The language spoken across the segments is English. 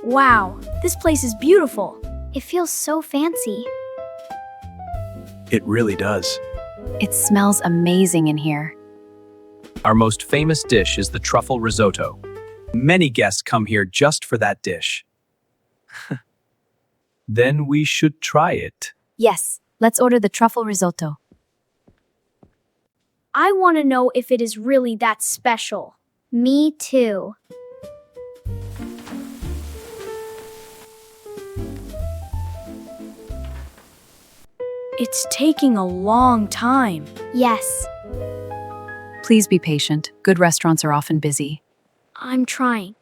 Wow, this place is beautiful. It feels so fancy. It really does. It smells amazing in here. Our most famous dish is the truffle risotto. Many guests come here just for that dish. Then we should try it. Yes, let's order the truffle risotto. I want to know if it is really that special. Me too. It's taking a long time. Yes. Please be patient. Good restaurants are often busy. I'm trying.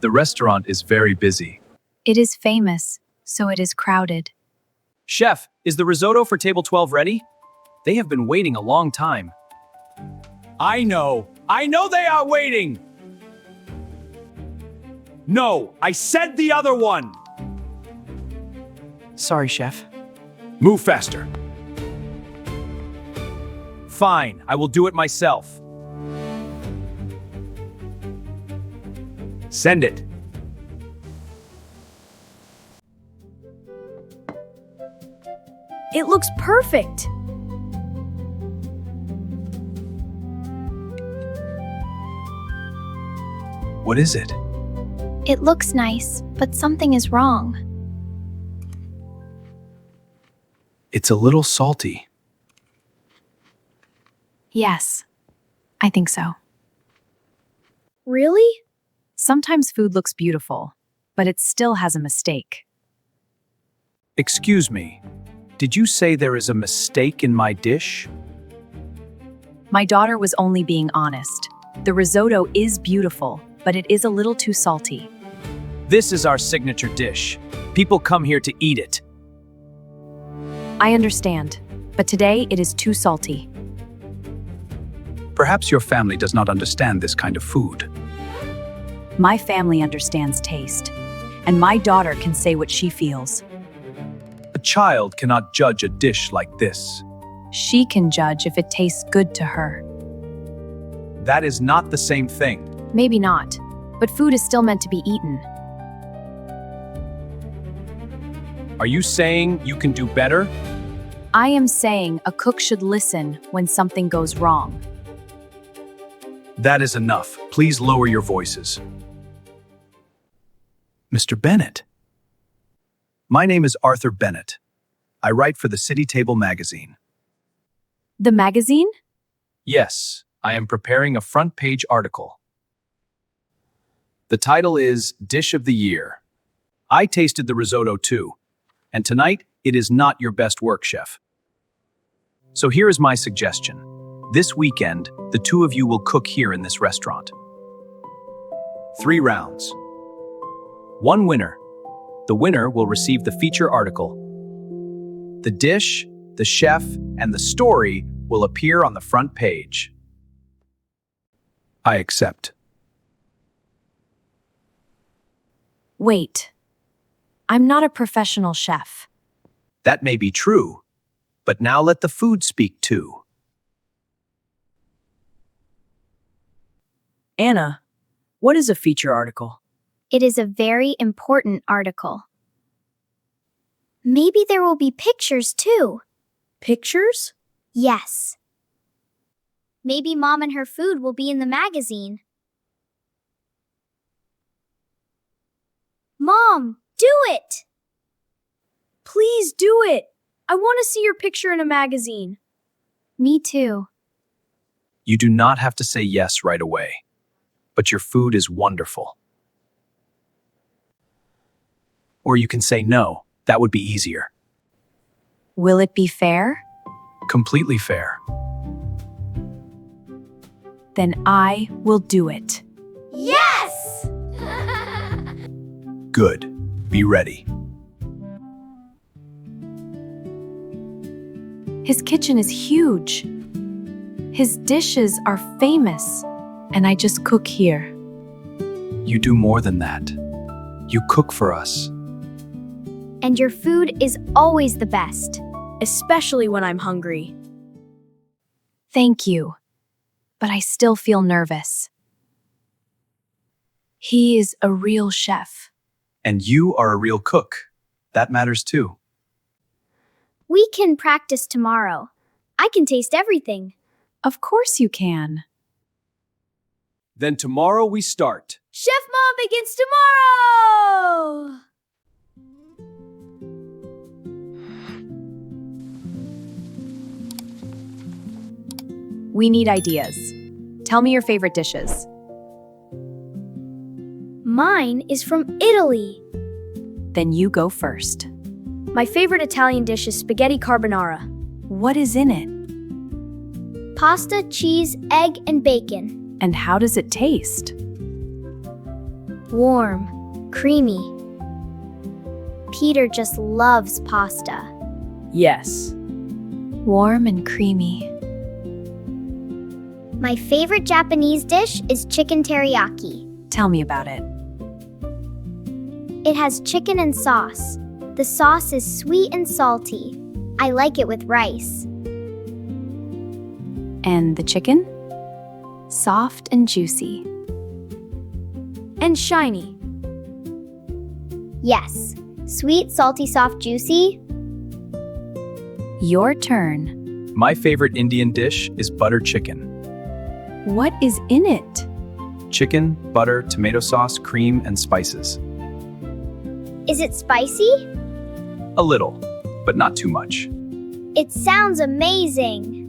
The restaurant is very busy. It is famous, so it is crowded. Chef, is the risotto for table 12 ready? They have been waiting a long time. I know they are waiting! No, I said the other one! Sorry, chef. Move faster. Fine, I will do it myself. Send it. It looks perfect. What is it? It looks nice, but something is wrong. It's a little salty. Yes, I think so. Really? Sometimes food looks beautiful, but it still has a mistake. Excuse me, did you say there is a mistake in my dish? My daughter was only being honest. The risotto is beautiful, but it is a little too salty. This is our signature dish. People come here to eat it. I understand, but today it is too salty. Perhaps your family does not understand this kind of food. My family understands taste, and my daughter can say what she feels. A child cannot judge a dish like this. She can judge if it tastes good to her. That is not the same thing. Maybe not, but food is still meant to be eaten. Are you saying you can do better? I am saying a cook should listen when something goes wrong. That is enough. Please lower your voices. Mr. Bennett. My name is Arthur Bennett. I write for the City Table magazine. The magazine? Yes, I am preparing a front-page article. The title is Dish of the Year. I tasted the risotto too, and tonight it is not your best work, chef. So here is my suggestion. This weekend, the two of you will cook here in this restaurant. 3 rounds. 1 winner. The winner will receive the feature article. The dish, the chef, and the story will appear on the front page. I accept. Wait. I'm not a professional chef. That may be true, but now let the food speak too. Anna, what is a feature article? It is a very important article. Maybe there will be pictures too. Pictures? Yes. Maybe Mom and her food will be in the magazine. Mom, do it! Please do it. I want to see your picture in a magazine. Me too. You do not have to say yes right away, but your food is wonderful. Or you can say no. That would be easier. Will it be fair? Completely fair. Then I will do it. Yes! Good. Be ready. His kitchen is huge. His dishes are famous, and I just cook here. You do more than that. You cook for us. And your food is always the best. Especially when I'm hungry. Thank you, but I still feel nervous. He is a real chef. And you are a real cook. That matters too. We can practice tomorrow. I can taste everything. Of course you can. Then tomorrow we start. Chef Mom begins tomorrow! We need ideas. Tell me your favorite dishes. Mine is from Italy. Then you go first. My favorite Italian dish is spaghetti carbonara. What is in it? Pasta, cheese, egg, and bacon. And how does it taste? Warm, creamy. Peter just loves pasta. Yes. Warm and creamy. My favorite Japanese dish is chicken teriyaki. Tell me about it. It has chicken and sauce. The sauce is sweet and salty. I like it with rice. And the chicken? Soft and juicy. And shiny. Yes, sweet, salty, soft, juicy. Your turn. My favorite Indian dish is butter chicken. What is in it? Chicken, butter, tomato sauce, cream, and spices. Is it spicy? A little, but not too much. It sounds amazing.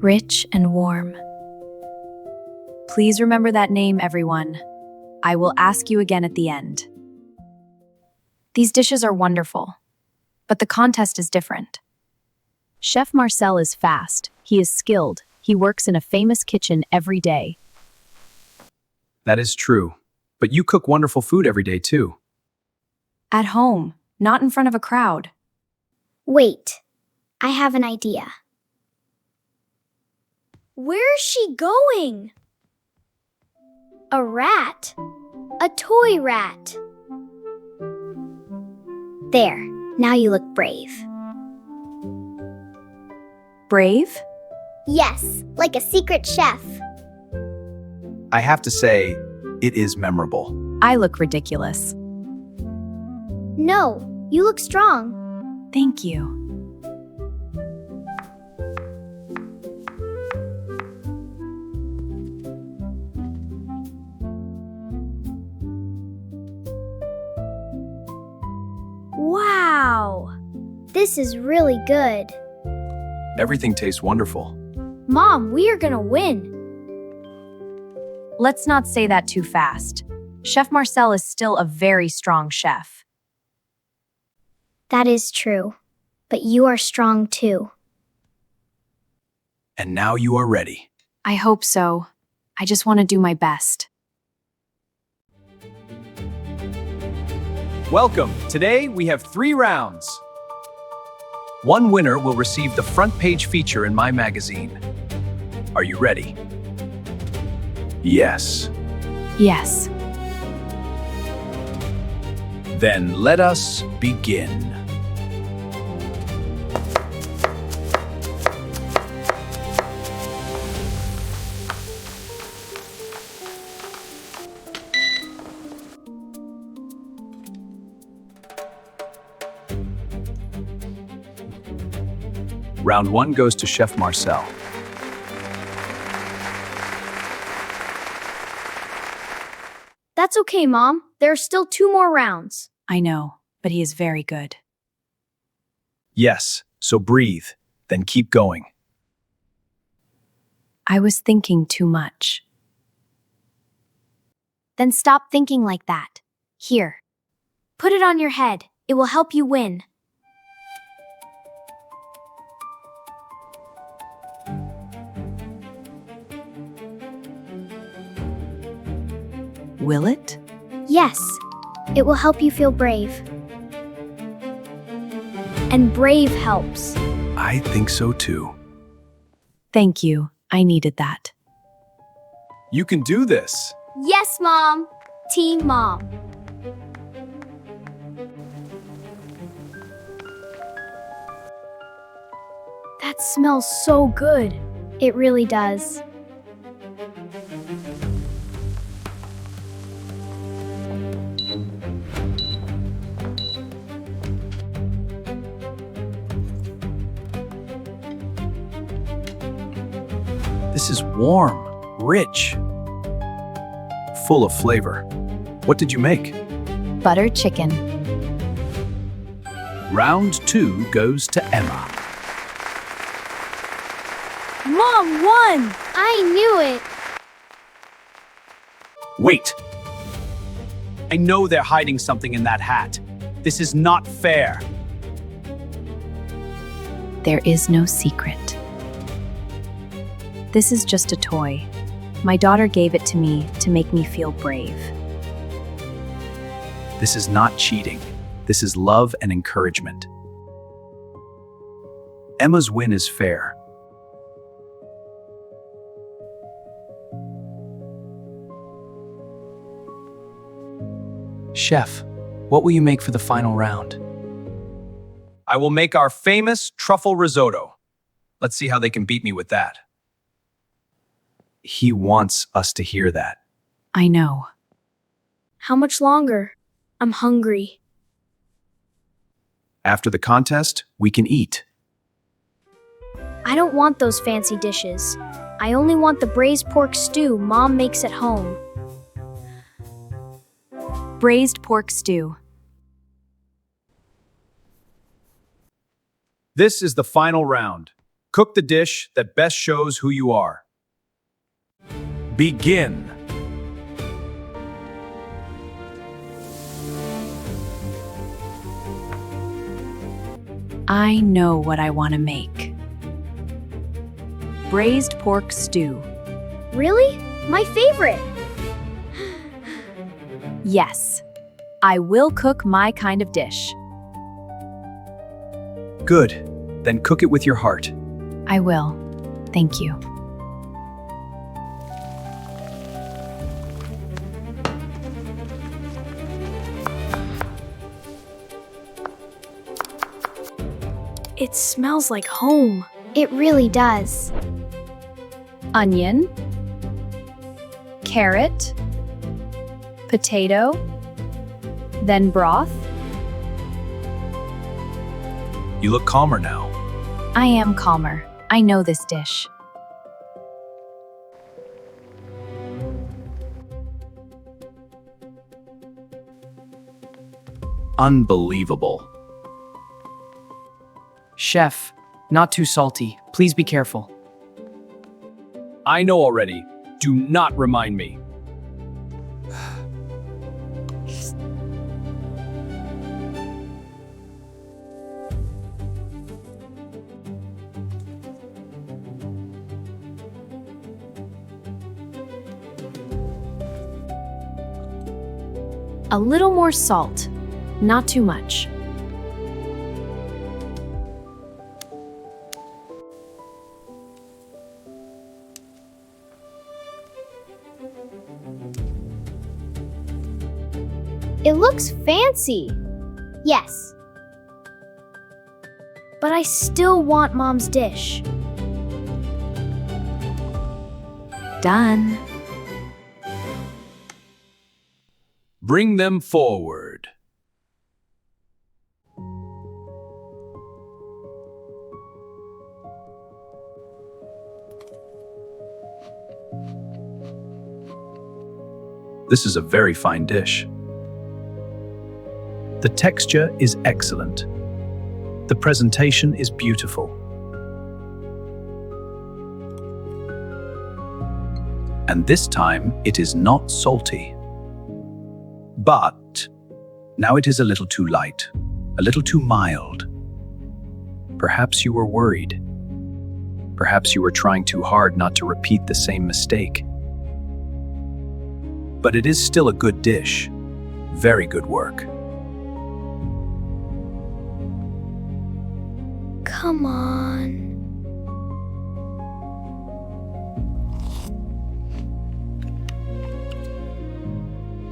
Rich and warm. Please remember that name, everyone. I will ask you again at the end. These dishes are wonderful, but the contest is different. Chef Marcel is fast. He is skilled. He works in a famous kitchen every day. That is true. But you cook wonderful food every day too. At home, not in front of a crowd. Wait, I have an idea. Where is she going? A rat. A toy rat. There, now you look brave. Brave? Yes, like a secret chef. I have to say, it is memorable. I look ridiculous. No, you look strong. Thank you. Wow! This is really good. Everything tastes wonderful. Mom, we are gonna win. Let's not say that too fast. Chef Marcel is still a very strong chef. That is true. But you are strong too. And now you are ready. I hope so. I just want to do my best. Welcome. Today we have 3 rounds. One winner will receive the front page feature in my magazine. Are you ready? Yes. Yes. Then let us begin. Round 1 goes to Chef Marcel. That's okay, Mom. There are still 2 more rounds. I know, but he is very good. Yes, so breathe, then keep going. I was thinking too much. Then stop thinking like that. Here. Put it on your head. It will help you win. Will it? Yes. It will help you feel brave. And brave helps. I think so too. Thank you. I needed that. You can do this. Yes, Mom. Team Mom. That smells so good. It really does. This is warm, rich, full of flavor. What did you make? Butter chicken. Round 2 goes to Emma. Mom won! I knew it. Wait! I know they're hiding something in that hat. This is not fair. There is no secret. This is just a toy. My daughter gave it to me to make me feel brave. This is not cheating. This is love and encouragement. Emma's win is fair. Chef, what will you make for the final round? I will make our famous truffle risotto. Let's see how they can beat me with that. He wants us to hear that. I know. How much longer? I'm hungry. After the contest, we can eat. I don't want those fancy dishes. I only want the braised pork stew Mom makes at home. Braised pork stew. This is the final round. Cook the dish that best shows who you are. Begin. I know what I want to make. Braised pork stew. Really? My favorite! Yes, I will cook my kind of dish. Good. Then cook it with your heart. I will. Thank you. It smells like home. It really does. Onion, carrot, potato, then broth. You look calmer now. I am calmer. I know this dish. Unbelievable. Chef, not too salty. Please be careful. I know already. Do not remind me. A little more salt, not too much. It looks fancy, Yes. but I still want Mom's dish. Done. Bring them forward. This is a very fine dish. The texture is excellent. The presentation is beautiful. And this time, it is not salty. But now it is a little too light, a little too mild. Perhaps you were worried. Perhaps you were trying too hard not to repeat the same mistake. But it is still a good dish. Very good work. Come on.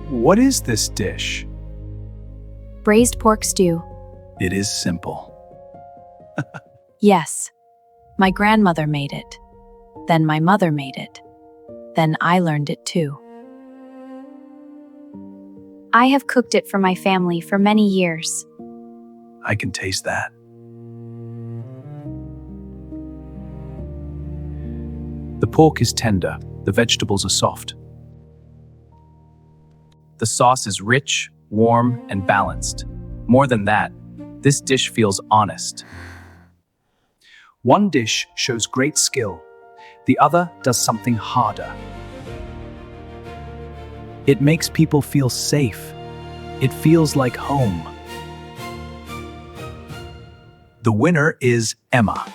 What is this dish? Braised pork stew. It is simple. Yes. My grandmother made it. Then my mother made it. Then I learned it too. I have cooked it for my family for many years. I can taste that. The pork is tender, the vegetables are soft. The sauce is rich, warm, and balanced. More than that, this dish feels honest. One dish shows great skill, the other does something harder. It makes people feel safe. It feels like home. The winner is Emma.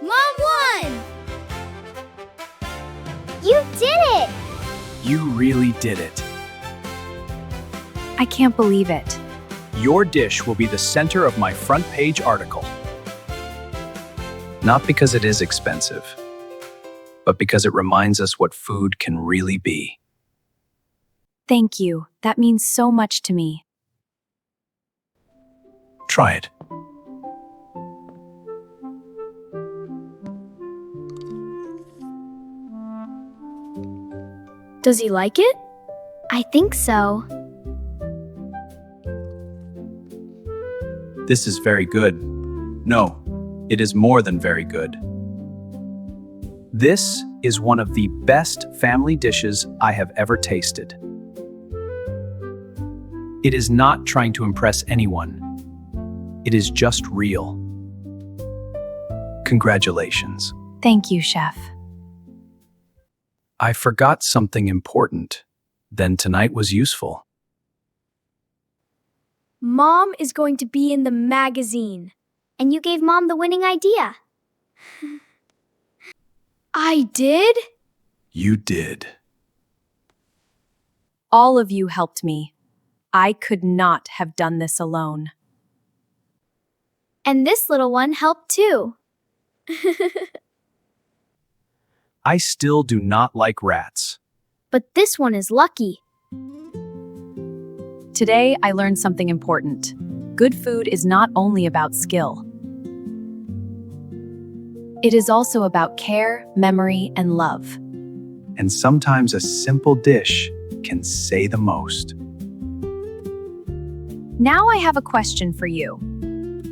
Mom won! You did it! You really did it. I can't believe it. Your dish will be the center of my front page article. Not because it is expensive, but because it reminds us what food can really be. Thank you. That means so much to me. Try it. Does he like it? I think so. This is very good. No, it is more than very good. This is one of the best family dishes I have ever tasted. It is not trying to impress anyone. It is just real. Congratulations. Thank you, Chef. I forgot something important. Then tonight was useful. Mom is going to be in the magazine. And you gave Mom the winning idea. I did? You did. All of you helped me. I could not have done this alone. And this little one helped too. I still do not like rats. But this one is lucky. Today, I learned something important. Good food is not only about skill. It is also about care, memory, and love. And sometimes a simple dish can say the most. Now I have a question for you.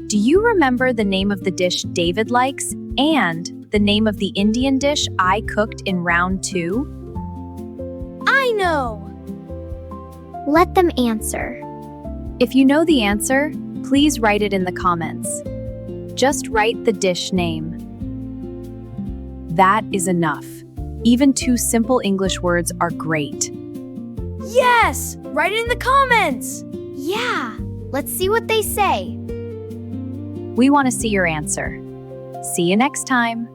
Do you remember the name of the dish David likes and the name of the Indian dish I cooked in round 2? I know! Let them answer. If you know the answer, please write it in the comments. Just write the dish name. That is enough. Even 2 simple English words are great. Yes! Write it in the comments! Yeah, let's see what they say. We want to see your answer. See you next time.